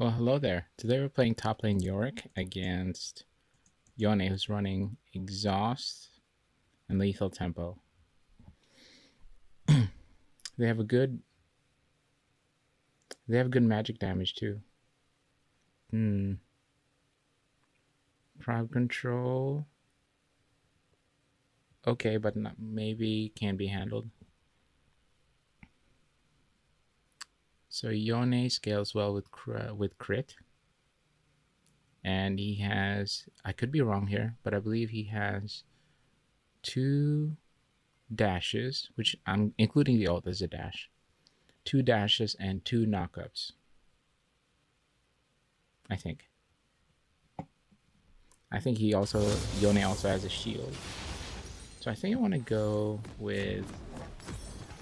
Well, hello there. Today we're playing top lane Yorick against Yone, who's running Exhaust and Lethal Tempo. They have a good magic damage too. Crowd control. Okay, but not, maybe can be handled. So Yone scales well with crit. And he has, I could be wrong here, but I believe he has 2 dashes, which I'm including the ult as a dash. 2 dashes and 2 knockups. I think Yone also has a shield. So I think I want to go with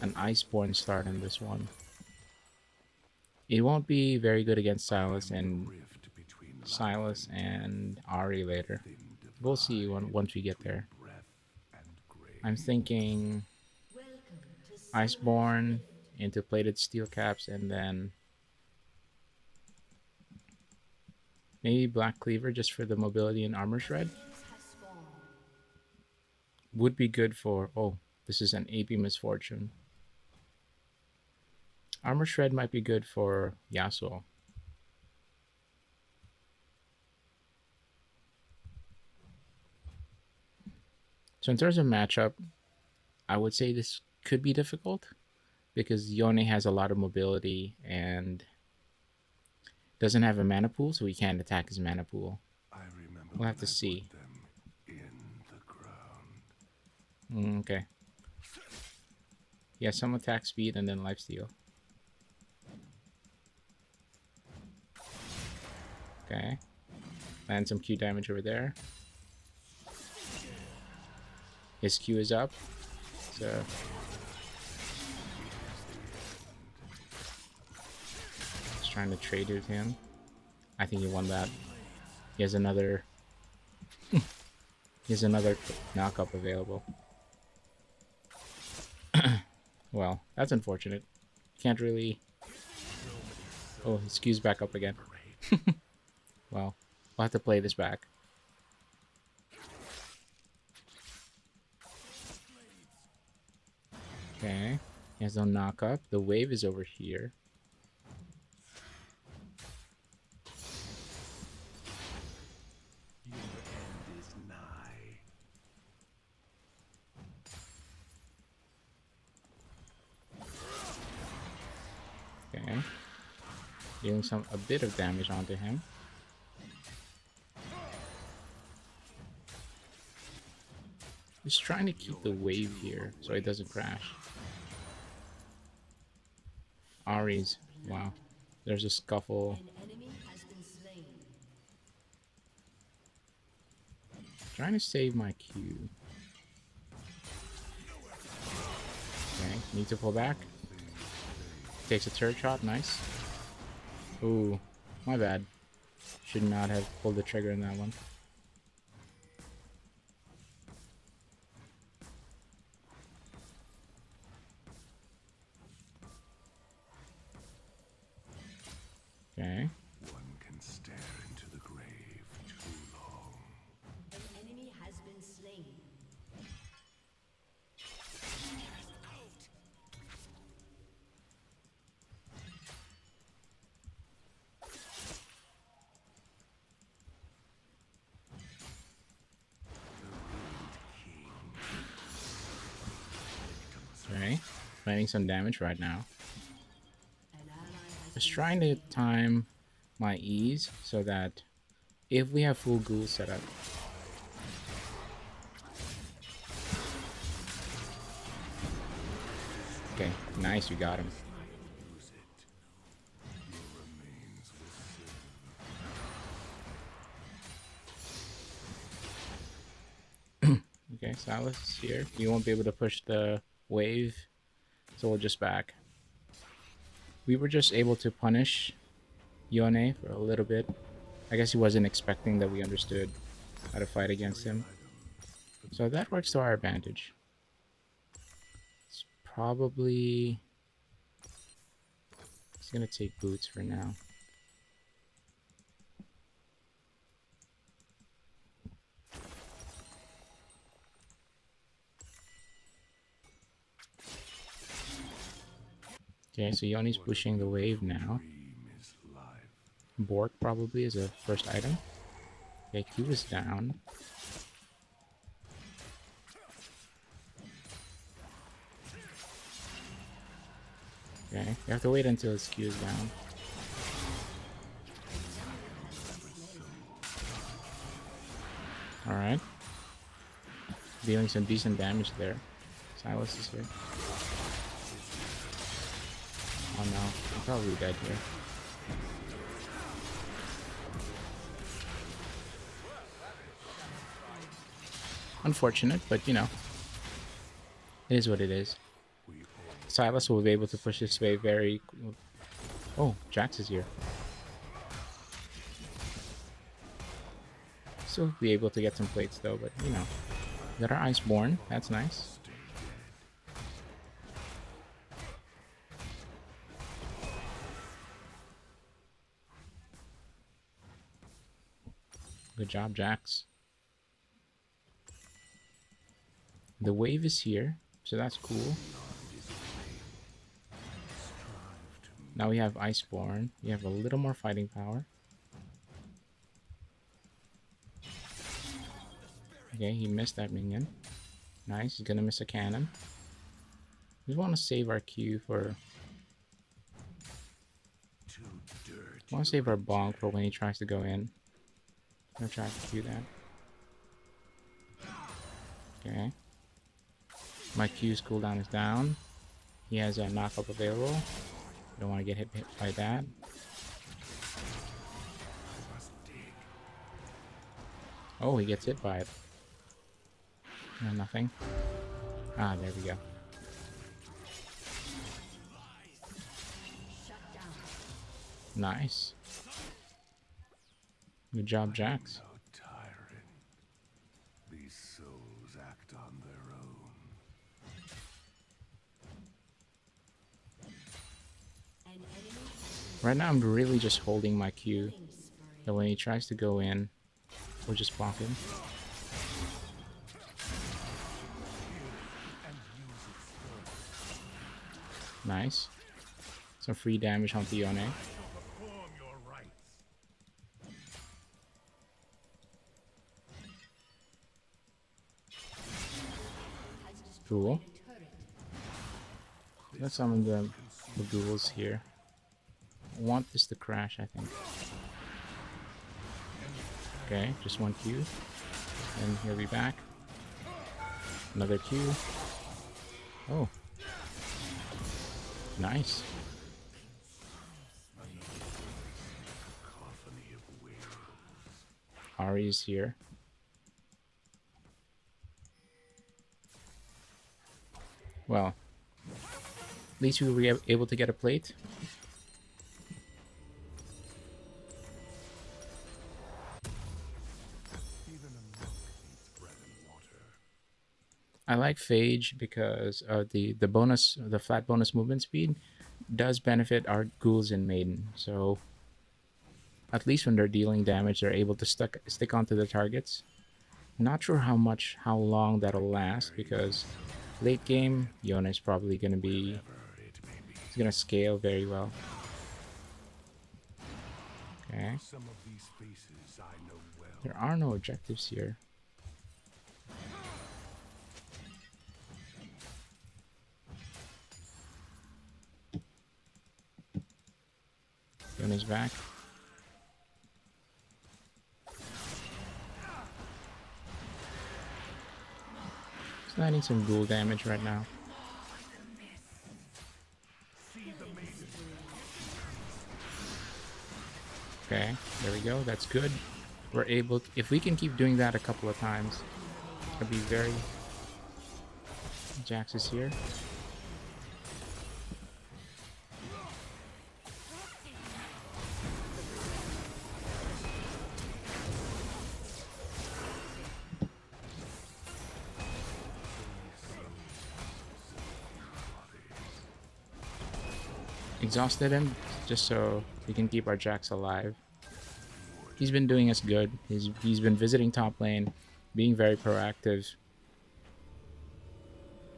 an Iceborne start in this one. It won't be very good against Silas and Ari later. We'll see once we get there. I'm thinking Iceborne into plated steel caps and then maybe Black Cleaver just for the mobility and armor shred. Would be good for, oh, this is an AP misfortune. Armor shred might be good for Yasuo. So in terms of matchup, I would say this could be difficult because Yone has a lot of mobility and doesn't have a mana pool, so he can't attack his mana pool. We'll have to see. Okay. Yeah, some attack speed and then lifesteal. Okay. Land some Q damage over there. His Q is up. So just trying to trade with him. I think he won that. He has another knockup available. Well, that's unfortunate. Can't really. Oh, his Q's back up again. Well, we'll have to play this back. Okay. He has no knockup. The wave is over here. Okay. Dealing a bit of damage onto him. Just trying to keep the wave here so it doesn't crash. Ari's, wow. There's a scuffle. Trying to save my Q. Okay, need to pull back. Takes a turret shot, nice. Ooh, my bad. Should not have pulled the trigger in that one. Okay. One can stare into the grave too long. An enemy has been slain. Okay. Planning some damage right now. Just trying to time my E's so that if we have full ghoul set up. Okay, nice, we got him. Okay, Silas is here. You won't be able to push the wave, so we'll just back. We were just able to punish Yone for a little bit. I guess he wasn't expecting that we understood how to fight against him. So that works to our advantage. It's probably... He's gonna take boots for now. Okay, so Yone's pushing the wave now. Dream is life. Bork probably is a first item. Okay, Q is down. Okay, you have to wait until his Q is down. Alright. Dealing some decent damage there. Silas is here. Oh no, I'm probably dead here. Unfortunate, but you know, it is what it is. Silas will be able to push this wave very... Oh, Jax is here. Still be able to get some plates though, but you know. We got our Iceborne, that's nice. Good job, Jax. The wave is here, so that's cool. Now we have Iceborne. We have a little more fighting power. Okay, he missed that minion. Nice, he's gonna miss a cannon. We want to save our Q for... We want to save our bonk for when he tries to go in. I'm gonna try to Q that. Okay. My Q's cooldown is down. He has a knockup available. Don't want to get hit by that. Oh, he gets hit by it. No, nothing. Ah, there we go. Nice. Good job, Jax. No tyrant. These souls act on their own. Right now, I'm really just holding my Q. So when he tries to go in, we'll just block him. Nice. Some free damage onto Yone. Cool. Let's summon the ghouls here. I want this to crash, I think. Okay, just one Q. And he'll be back. Another Q. Oh. Nice. Ari is here. Well, at least we were able to get a plate. I like Phage because the bonus, the flat bonus movement speed does benefit our ghouls in Maiden. So at least when they're dealing damage, they're able to stick onto the targets. Not sure how long that'll last, because late game, Yone is probably going to be... It's going to scale very well. Okay. There are no objectives here. Yone's back. He's landing some ghoul damage right now. Okay, there we go. That's good. We're able to, if we can keep doing that a couple of times, it'll be very... Jax is here. Exhausted him just so we can keep our Jax alive. He's been doing us good. He's been visiting top lane, being very proactive.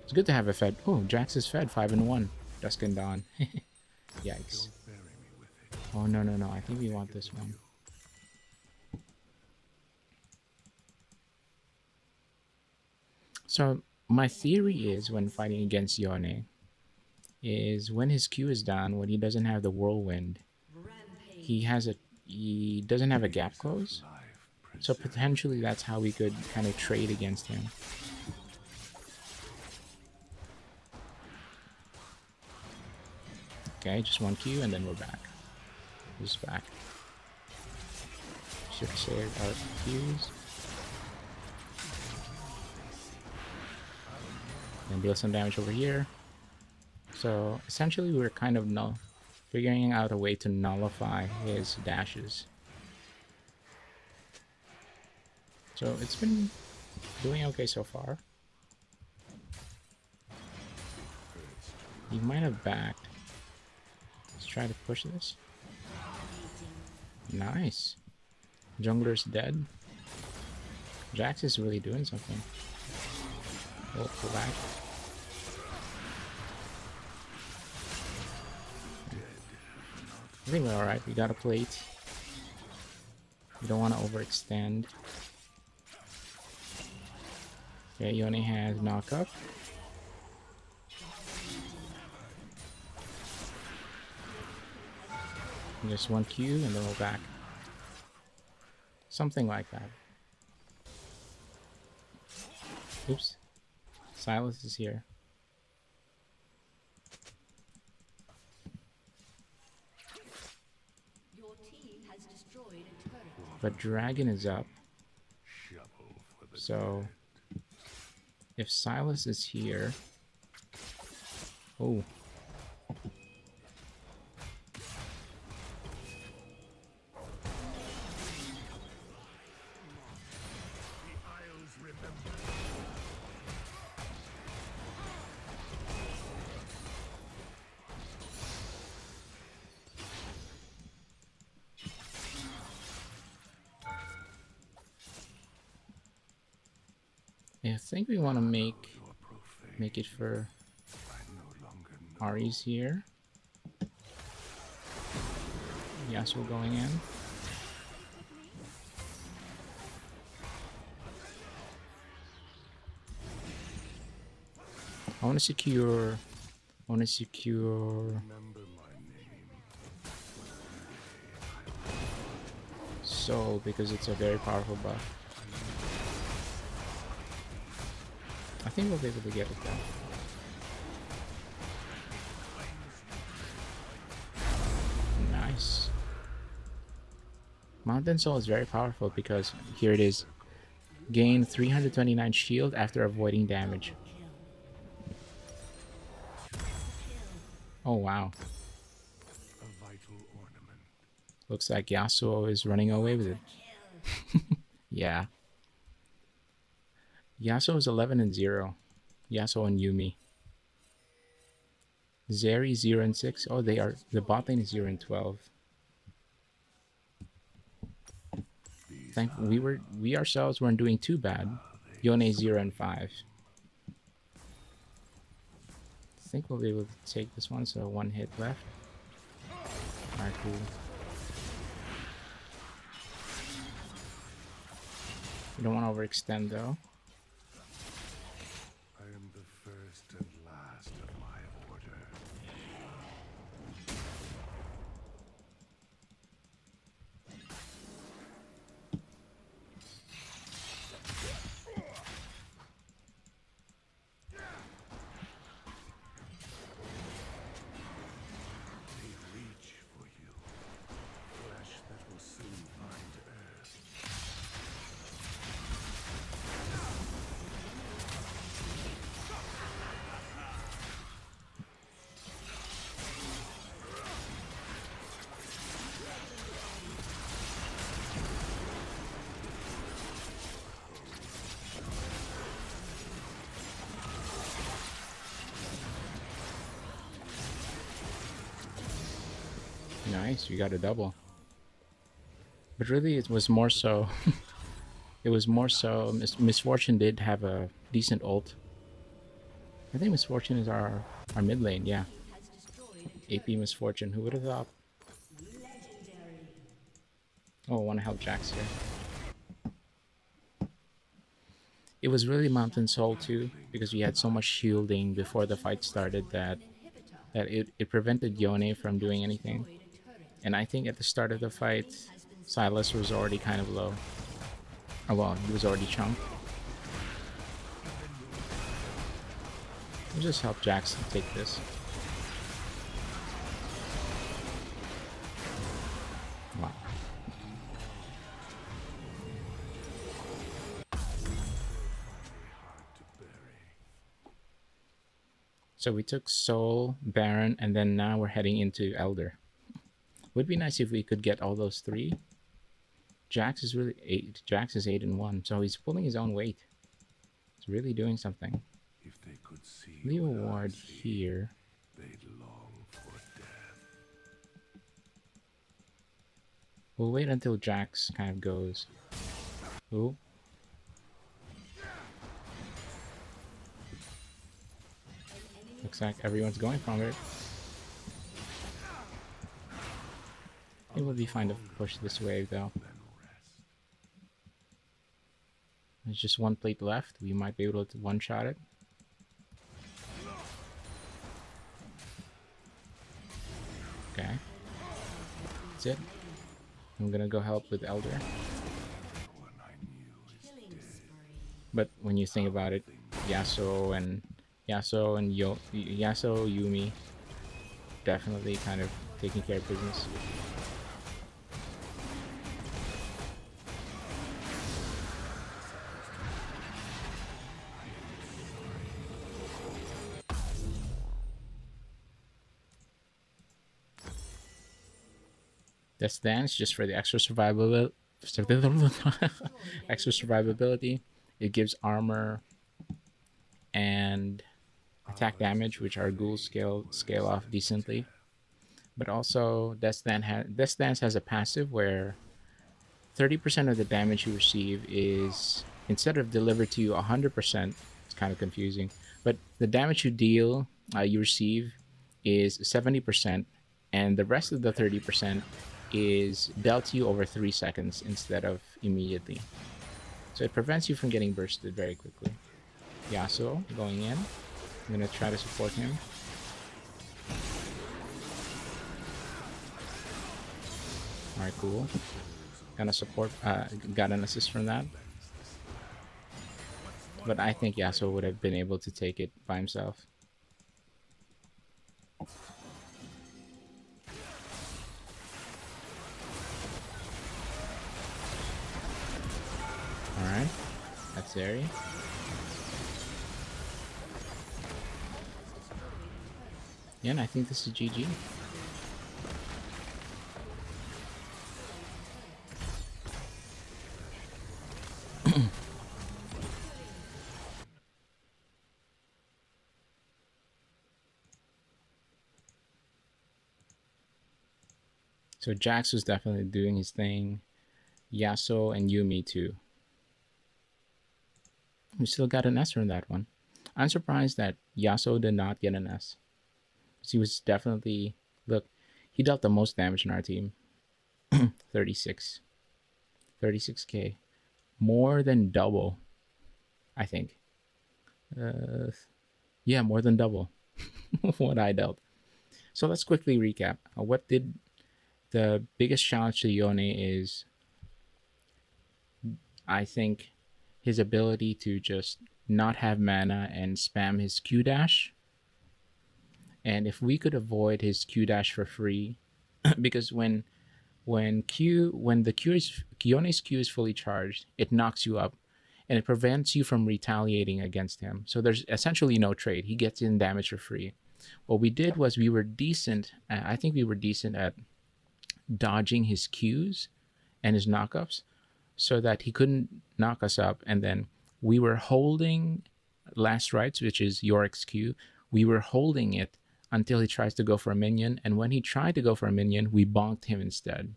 It's good to have a fed. Oh, Jax is fed 5-1. Dusk and Dawn. Yikes. Don't bury me with it. Oh, no, no, no. I think we want this one. So, my theory is when fighting against Yone, is when his Q is down, when he doesn't have the whirlwind, he Rampage. has a he doesn't have a gap Leaves of close. life So preserve potentially me. that's how we could kind of trade against him. Okay, just one Q and then we're back. Just back. Should save our Qs. And deal some damage over here. So essentially we're kind of figuring out a way to nullify his dashes. So it's been doing okay so far. He might have backed. Let's try to push this. Nice. Jungler's dead. Jax is really doing something. Oh, pull back. I think we're alright. We got a plate. We don't want to overextend. Okay, Yone has knock up. Just one Q and then we're back. Something like that. Oops. Silas is here. Your team has destroyed a turret. But Dragon is up. Shovel for the So if Silas is here. Oh. I think we want to make it for Ari's here. Yasuo going in. I want to secure. Soul because it's a very powerful buff. I think we'll be able to get it done. Nice. Mountain Soul is very powerful because here it is. Gain 329 shield after avoiding damage. Oh wow. a vital ornament. Looks like Yasuo is running away with it. Yeah. Yasuo is 11 and 0. Yasuo and Yumi. Zeri 0 and 6. Oh, they are. The bot lane is 0 and 12. We ourselves weren't doing too bad. Yone 0 and 5. I think we'll be able to take this one. So one hit left. Alright, cool. We don't want to overextend though. I am the first and last of my order. They reach for you. Flesh that will soon find earth. Nice, we got a double. But really, it was more so. It was more so. Misfortune did have a decent ult. I think Misfortune is our mid lane. Yeah, AP Misfortune. Who would have thought? Oh, I want to help Jax here. It was really Mountain Soul too, because we had so much shielding before the fight started that it prevented Yone from doing anything. And I think at the start of the fight, Silas was already kind of low. Oh well, he was already chunked. We'll just help Jax take this. Wow. So we took Soul, Baron, and then now we're heading into Elder. Would be nice if we could get all those three. Jax is really 8. Jax is 8-1, so he's pulling his own weight. He's really doing something. If they could see Leo what I Ward see, here. they'd long for death. We'll wait until Jax kind of goes. Ooh. Looks like everyone's going from it. It would be fine to push this wave though. Then rest. There's just one plate left. We might be able to one-shot it. Okay. That's it. I'm gonna go help with Elder. One I knew is dead. But when you think about it, Yasuo and Yumi definitely kind of taking care of business. This dance just for the extra survivability. Extra survivability. It gives armor and attack damage, which our ghouls scale off decently. But also, Death Dance has a passive where 30% of the damage you receive is, instead of delivered to you 100%, it's kind of confusing. But the damage you deal, you receive, is 70%, and the rest of the 30% is dealt to you over 3 seconds instead of immediately. So it prevents you from getting bursted very quickly. Yasuo going in. I'm gonna try to support him. Alright, cool. Gonna support, got an assist from that. But I think Yasuo would have been able to take it by himself. Alright, that's Zeri. Yeah, and I think this is GG. So Jax was definitely doing his thing. Yasuo and Yumi too. We still got an S from that one. I'm surprised that Yasuo did not get an S. He was definitely, look, he dealt the most damage in our team. 36. 36k. More than double, I think. Yeah, more than double what I dealt. So let's quickly recap. What did the biggest challenge to Yone is, I think, his ability to just not have mana and spam his Q dash. And if we could avoid his Q dash for free, because when Yone's Q is fully charged, it knocks you up and it prevents you from retaliating against him. So there's essentially no trade. He gets in damage for free. What we did was we were decent. I think we were decent at dodging his Qs and his knockups so that he couldn't knock us up. And then we were holding Last Rites, which is Yorick's Q. We were holding it until he tries to go for a minion. And when he tried to go for a minion, we bonked him instead.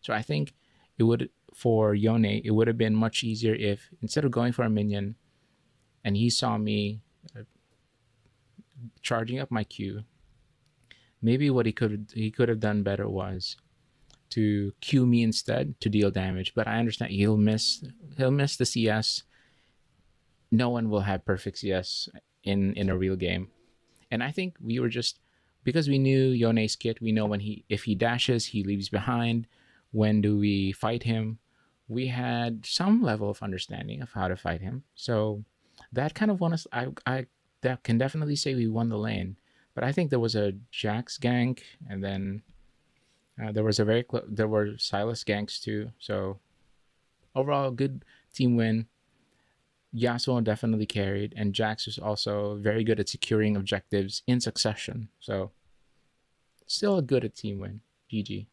So I think it would, for Yone, it would have been much easier if instead of going for a minion and he saw me charging up my Q, Maybe what he could have done better was to Q me instead to deal damage. But I understand he'll miss the CS. No one will have perfect CS in a real game. And I think we were just because we knew Yone's kit, we know when if he dashes, he leaves behind. When do we fight him? We had some level of understanding of how to fight him. So that kind of won us. I that can definitely say we won the lane. But I think there was a Jax gank, and then there was a there were Silas ganks too. So overall, good team win. Yasuo definitely carried, and Jax was also very good at securing objectives in succession. So still a good at team win. GG.